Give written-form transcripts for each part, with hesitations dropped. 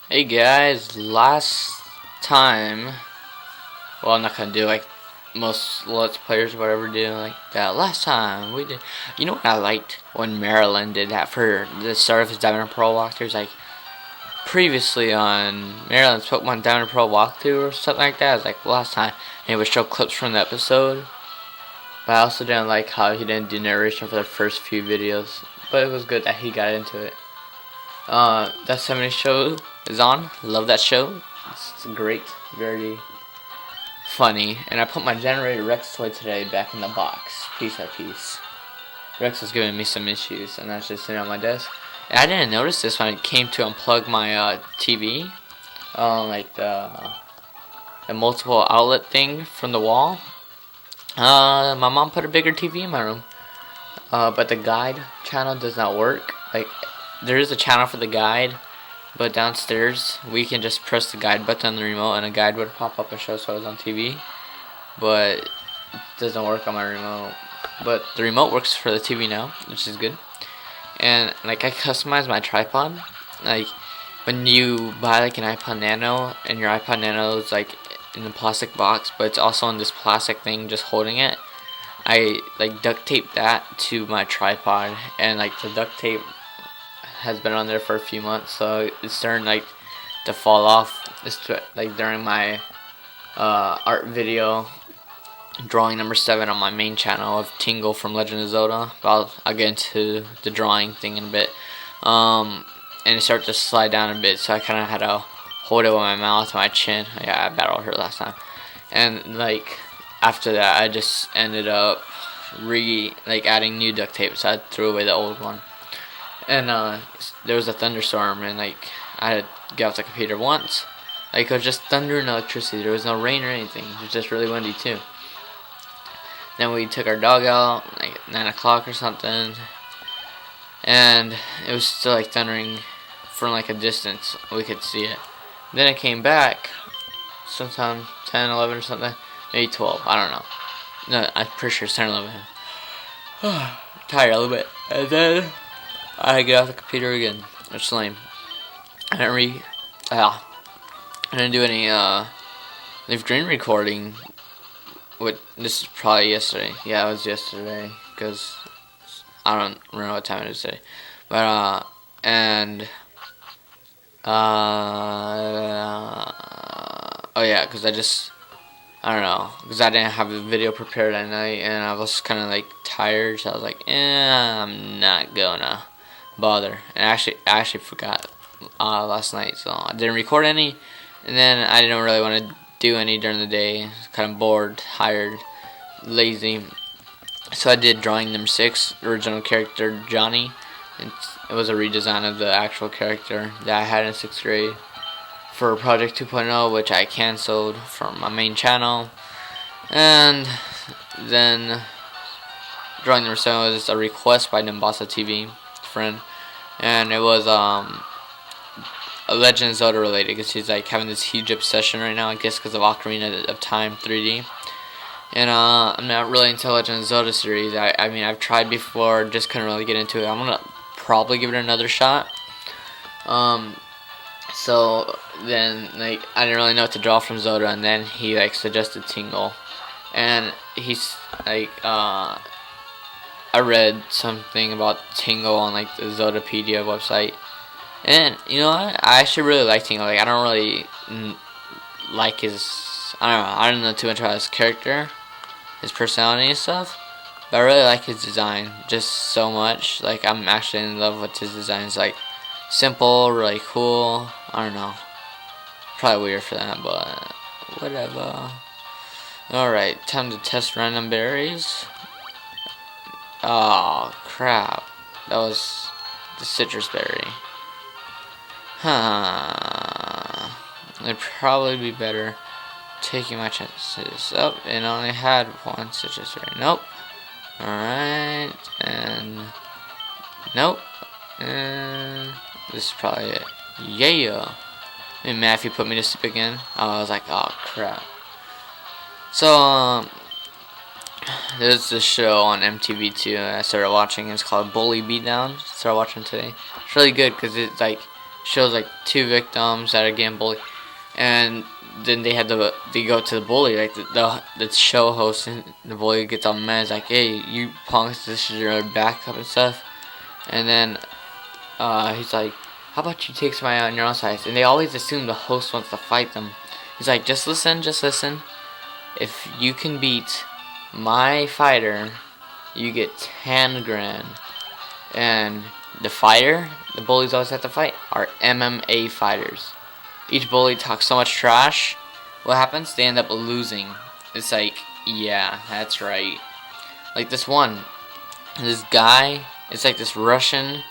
Hey guys, last time, well, I'm not gonna do like most Let's Players or whatever do like that. Last time we did, you know what I liked when Maryland did that for the start of his Diamond and Pearl walkthroughs, like previously on Maryland's Pokemon Diamond and Pearl walkthrough or something like that. It was like last time, and he would show clips from the episode. But I also didn't like how he didn't do narration for the first few videos. But it was good that he got into it. That 70 show is on. Love that show. It's great, very funny. And I put my generator Rex toy today back in the box, piece by piece. Rex was giving me some issues, and that's just sitting on my desk. And I didn't notice this when I came to unplug my TV, like the multiple outlet thing from the wall. My mom put a bigger TV in my room, but the guide channel does not work. Like, there is a channel for the guide, but downstairs we can just press the guide button on the remote and a guide would pop up and show us what was on TV. But it doesn't work on my remote. But the remote works for the TV now, which is good. And like, I customized my tripod. Like, when you buy like an iPod Nano and your iPod Nano is like in a plastic box, but it's also in this plastic thing just holding it, I like duct taped that to my tripod, and like the duct tape has been on there for a few months, so it's starting like to fall off. It's like during my art video drawing number 7 on my main channel of Tingle from Legend of Zelda. I'll get into the drawing thing in a bit. And it started to slide down a bit, so I kind of had to hold it with my mouth and my chin. Yeah, I battled her last time. And like after that, I just ended up adding new duct tape, so I threw away the old one. And there was a thunderstorm, and like I had to get off the computer once. Like, it was just thunder and electricity. There was no rain or anything. It was just really windy too. Then we took our dog out like 9 o'clock or something, and it was still like thundering from like a distance. We could see it. Then it came back sometime 10, 11 or something, maybe 12. I don't know. No, I'm pretty sure it's 10, 11. Tired a little bit, and then I get off the computer again. It's lame. I didn't do any LeafGreen recording. This is probably yesterday. Yeah, it was yesterday, because I don't remember what time it is today. But oh yeah, because I don't know, because I didn't have a video prepared that night, and I was kind of like tired, so I was like, I'm not gonna bother. And I actually forgot last night, so I didn't record any, and then I didn't really want to do any during the day. Kind of bored, tired, lazy. So I did drawing number 6, original character Johnny. It was a redesign of the actual character that I had in 6th grade for Project 2.0, which I canceled from my main channel. And then drawing number 7 was a request by Nimbasa TV friend, and it was a Legend of Zelda related, because he's like having this huge obsession right now, I guess because of Ocarina of Time 3D. And I'm not really into Legend of Zelda series. I mean, I've tried before, just couldn't really get into it. I'm gonna probably give it another shot. So then, like, I didn't really know what to draw from Zelda, and then he like suggested Tingle, and he's like, I read something about Tingle on like the Zeldapedia website. And you know what? I actually really like Tingle. Like, I don't really like his. I don't know too much about his character, his personality and stuff. But I really like his design just so much. Like, I'm actually in love with his design. It's like simple, really cool. I don't know. Probably weird for that, but whatever. Alright, time to test random berries. Oh crap! That was the citrus berry. It'd probably be better taking my chances. Oh, it only had one citrus berry. Nope. Alright, and nope. And this is probably it. Yeah. And Matthew put me to sleep again. Oh, I was like, oh crap. So there's this show on MTV2 I started watching. It's called Bully Beatdown. Started watching today. It's really good because it's like shows like 2 victims that are getting bullied, and then they go to the bully, like the show host, and the bully gets all mad. He's like, "Hey, you punks, this is your backup and stuff." And then he's like, "How about you take somebody out on your own side?" And they always assume the host wants to fight them. He's like, just listen. If you can beat my fighter, you get 10 grand. And the bullies always have to fight, are MMA fighters. Each bully talks so much trash. What happens? They end up losing. It's like, yeah, that's right. Like this guy, it's like this Russian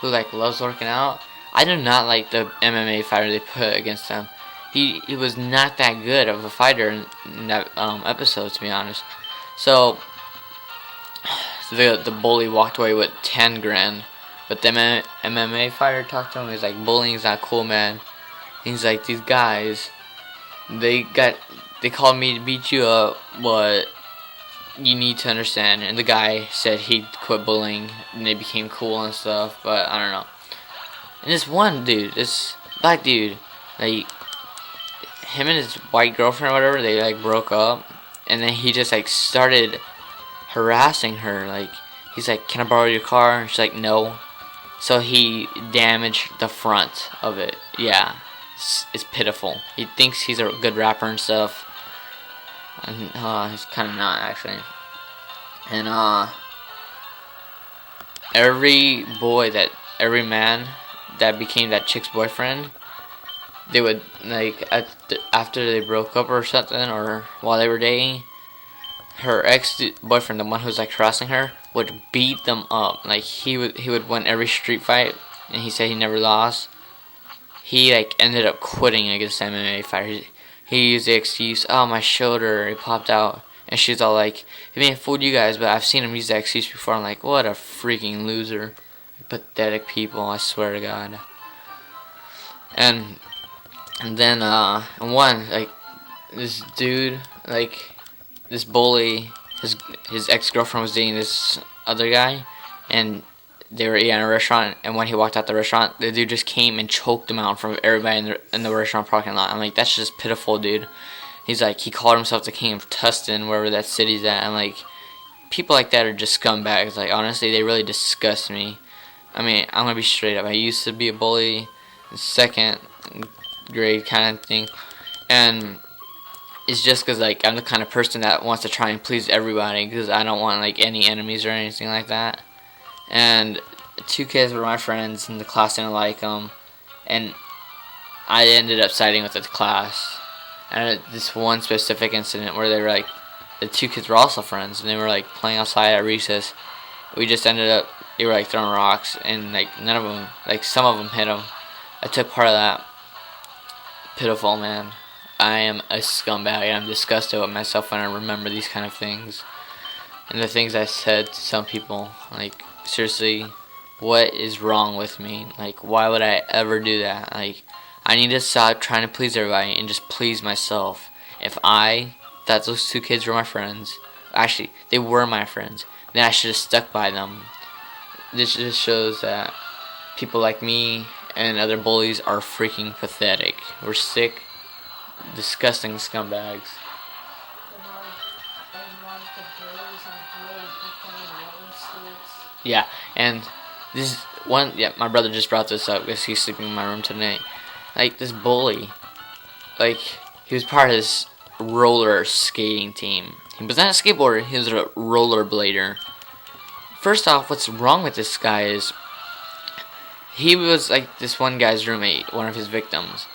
who like loves working out. I do not like the MMA fighter they put against him. He was not that good of a fighter in that episode, to be honest. So the bully walked away with 10 grand, but the MMA fighter talked to him. He's like, bullying's not cool, man. He's like, these guys, they called me to beat you up, but you need to understand. And the guy said he'd quit bullying and they became cool and stuff, but I don't know. And this one dude, this black dude, like, him and his white girlfriend or whatever, they like broke up, and then he just like started harassing her. Like, he's like, "Can I borrow your car?" And she's like, "No." So he damaged the front of it. Yeah, it's pitiful. He thinks he's a good rapper and stuff, and he's kind of not, actually. And every man that became that chick's boyfriend, they would, like, after they broke up or something, or while they were dating, her ex-boyfriend, the one who was like harassing her, would beat them up. Like, he would win every street fight, and he said he never lost. He like ended up quitting against the MMA fighter. He used the excuse, "Oh, my shoulder, it popped out." And she's all like, "He may have fooled you guys, but I've seen him use that excuse before." I'm like, what a freaking loser. Pathetic people, I swear to God. And then like, this dude, like, this bully, his ex-girlfriend was dating this other guy, and they were in a restaurant, and when he walked out the restaurant, the dude just came and choked him out in front of everybody in the restaurant parking lot. I'm like, that's just pitiful, dude. He's like, he called himself the king of Tustin, wherever that city's at. I'm like, people like that are just scumbags. Like, honestly, they really disgust me. I mean, I'm gonna be straight up. I used to be a bully in 2nd grade kind of thing, and it's just because, like, I'm the kind of person that wants to try and please everybody, because I don't want, like, any enemies or anything like that. And 2 kids were my friends, and the class didn't like them, and I ended up siding with the class. And this one specific incident where they were like, the 2 kids were also friends, and they were like playing outside at recess. We just ended up, they were like throwing rocks, and like none of them, like some of them hit them. I took part of that. Pitiful, man. I am a scumbag. I'm disgusted with myself when I remember these kind of things. And the things I said to some people, like, seriously, what is wrong with me? Like, why would I ever do that? Like, I need to stop trying to please everybody and just please myself. If I thought those 2 kids were my friends, actually, they were my friends, then I should have stuck by them. This just shows that people like me and other bullies are freaking pathetic. We're sick, disgusting scumbags. Yeah, and this one, yeah, my brother just brought this up because he's sleeping in my room tonight. Like, this bully, like, he was part of this roller skating team. He was not a skateboarder, he was a rollerblader. First off, what's wrong with this guy is, he was like this one guy's roommate, one of his victims,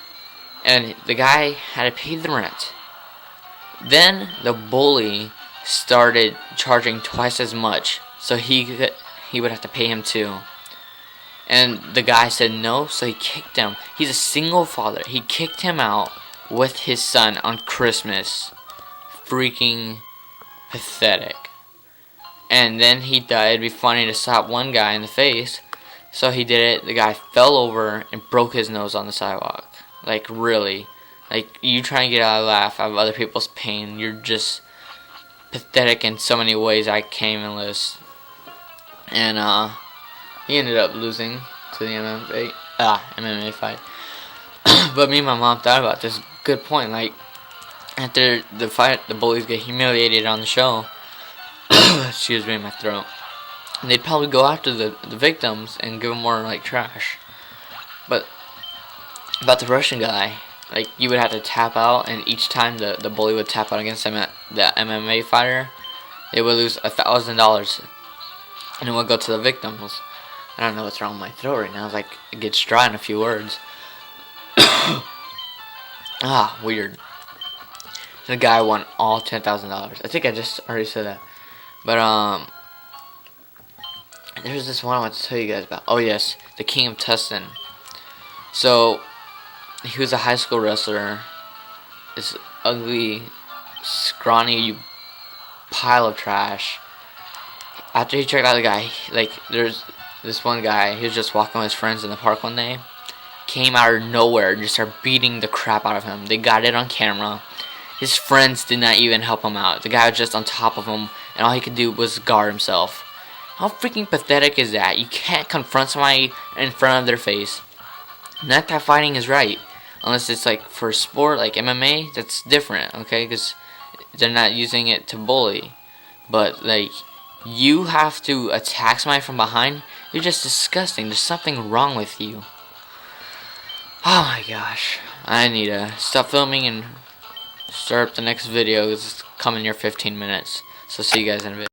and the guy had to pay the rent. Then the bully started charging twice as much, so he would have to pay him too. And the guy said no, so he kicked him. He's a single father. He kicked him out with his son on Christmas. Freaking pathetic. And then he thought it'd be funny to slap one guy in the face, so he did it. The guy fell over and broke his nose on the sidewalk. Like, really. Like, you try and get out of laugh out of other people's pain. You're just pathetic in so many ways I can't even list. And he ended up losing to the MMA MMA fight. But me and my mom thought about this. Good point. Like, after the fight, the bullies get humiliated on the show. Excuse me, my throat. They'd probably go after the victims and give them more like trash. But about the Russian guy, like, you would have to tap out, and each time the bully would tap out against the MMA fighter, they would lose $1,000, and it would go to the victims. I don't know what's wrong with my throat right now. It's like it gets dry in a few words. Weird. The guy won all $10,000. I think I just already said that. But there's this one I want to tell you guys about. Oh yes, the King of Tustin. So he was a high school wrestler. This ugly, scrawny pile of trash. After he checked out the guy, like, there's this one guy, he was just walking with his friends in the park one day, came out of nowhere and just started beating the crap out of him. They got it on camera. His friends did not even help him out. The guy was just on top of him, and all he could do was guard himself. How freaking pathetic is that? You can't confront somebody in front of their face. Not that fighting is right. Unless it's like for sport, like MMA, that's different, okay? Because they're not using it to bully. But, like, you have to attack somebody from behind. You're just disgusting. There's something wrong with you. Oh my gosh. I need to stop filming and start up the next video. It's coming near 15 minutes. So see you guys in a bit.